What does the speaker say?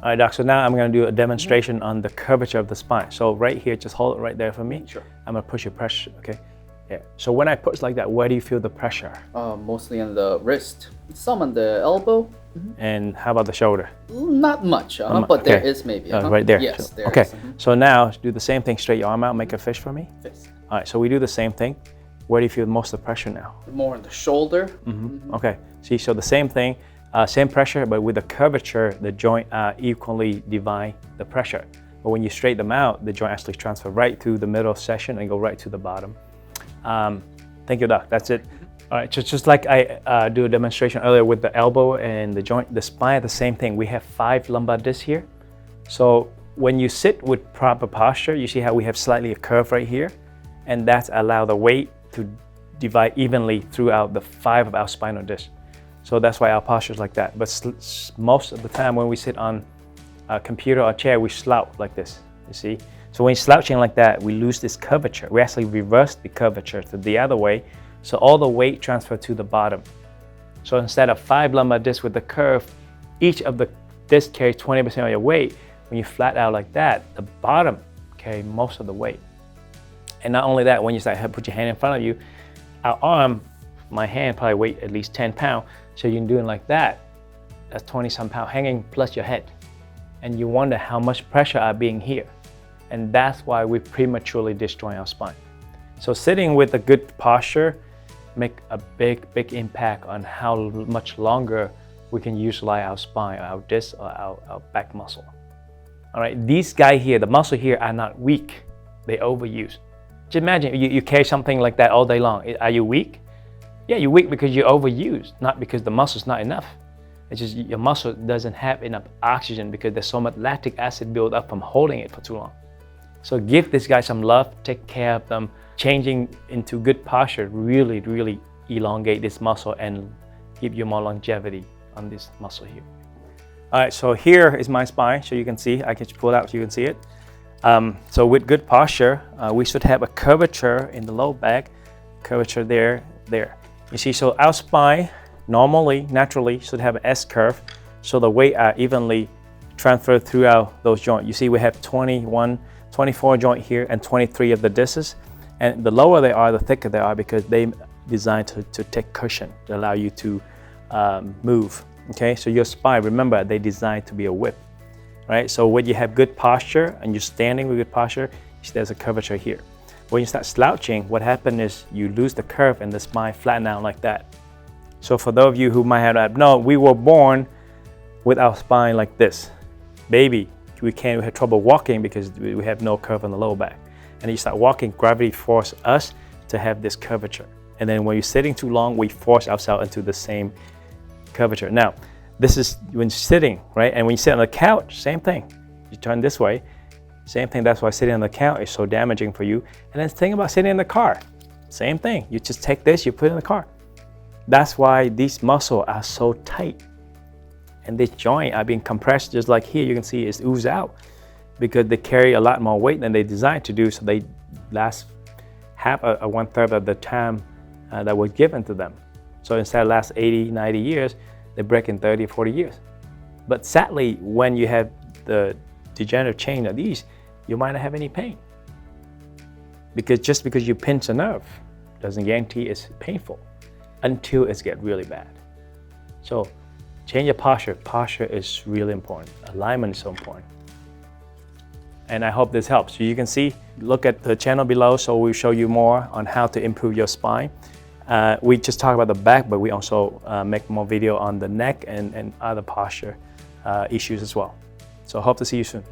All right, Doc, so now I'm going to do a demonstration on the curvature of the spine. So right here, just hold it right there for me. Sure. I'm going to push your pressure, okay? Yeah. So when I push like that, where do you feel the pressure? Mostly on the wrist, some on the elbow. And how about the shoulder? Not much, but there is maybe. Right there. Yes, so, there okay. is. So now do the same thing. Straight your arm out, make a fist for me. Fist. All right, so we do the same thing. Where do you feel most of the pressure now? More on the shoulder. Okay, see, so the same thing, same pressure, but with the curvature, the joint equally divide the pressure. But when you straighten them out, the joint actually transfer right through the middle section and go right to the bottom. Thank you, Doc, that's it. All right, just like I do a demonstration earlier with the elbow and the joint, the spine, the same thing. We have 5 lumbar discs here. So when you sit with proper posture, you see how we have slightly a curve right here, and that's allow the weight to divide evenly throughout the 5 of our spinal discs. So that's why our posture is like that. But most of the time when we sit on a computer or chair, we slouch like this, you see? So when you're slouching like that, we lose this curvature. We actually reverse the curvature to the other way, so all the weight transfer to the bottom. So instead of 5 lumbar discs with the curve, each of the discs carries 20% of your weight. When you flat out like that, the bottom carry most of the weight. And not only that, when you start put your hand in front of you, our arm, my hand probably weight at least 10 pounds. So you're doing like that, that's 20-some pounds hanging plus your head. And you wonder how much pressure are being here. And that's why we prematurely destroy our spine. So sitting with a good posture make a big impact on how much longer we can utilize our spine, our disc, or our back muscle. All right, these guys here, the muscle here are not weak, they overuse. Just imagine you carry something like that all day long. Are you weak? Yeah, you're weak because you overuse, not because the muscle's not enough. It's just your muscle doesn't have enough oxygen because there's so much lactic acid built up from holding it for too long. So give this guy some love, take care of them. Changing into good posture really elongate this muscle and give you more longevity on this muscle here. All right, so here is my spine, so you can see, I can pull it out so you can see it. So with good posture, we should have a curvature in the low back, curvature there. You see, so our spine normally, naturally, should have an S-curve, so the weight are evenly transferred throughout those joints. You see we have 24 joint here and 23 of the discs. And the lower they are, the thicker they are because they designed to take cushion, to allow you to move. Okay, so your spine, remember, they designed to be a whip. Right, so when you have good posture and you're standing with good posture, there's a curvature here. When you start slouching, what happens is you lose the curve and the spine flatten out like that. So for those of you who might have known, we were born with our spine like this. Baby, we have trouble walking because we have no curve on the lower back. And you start walking, gravity forces us to have this curvature. And then when you're sitting too long, we force ourselves into the same curvature. Now, this is when sitting, right? And when you sit on the couch, same thing. You turn this way, same thing. That's why sitting on the couch is so damaging for you. And then think about sitting in the car. Same thing. You just take this, you put it in the car. That's why these muscles are so tight. And this joint are being compressed, just like here, you can see it's ooze out because they carry a lot more weight than they designed to do. So they last half a 1/3 of the time that was given to them. So instead of last 80, 90 years, they break in 30 or 40 years. But sadly, when you have the degenerative change of these, you might not have any pain. Because just because you pinch a nerve doesn't guarantee it's painful until it gets really bad. So change your posture. Posture is really important. Alignment is so important. And I hope this helps. So you can see, look at the channel below, so we'll show you more on how to improve your spine. We just talk about the back, but we also make more video on the neck and other posture issues as well. So hope to see you soon.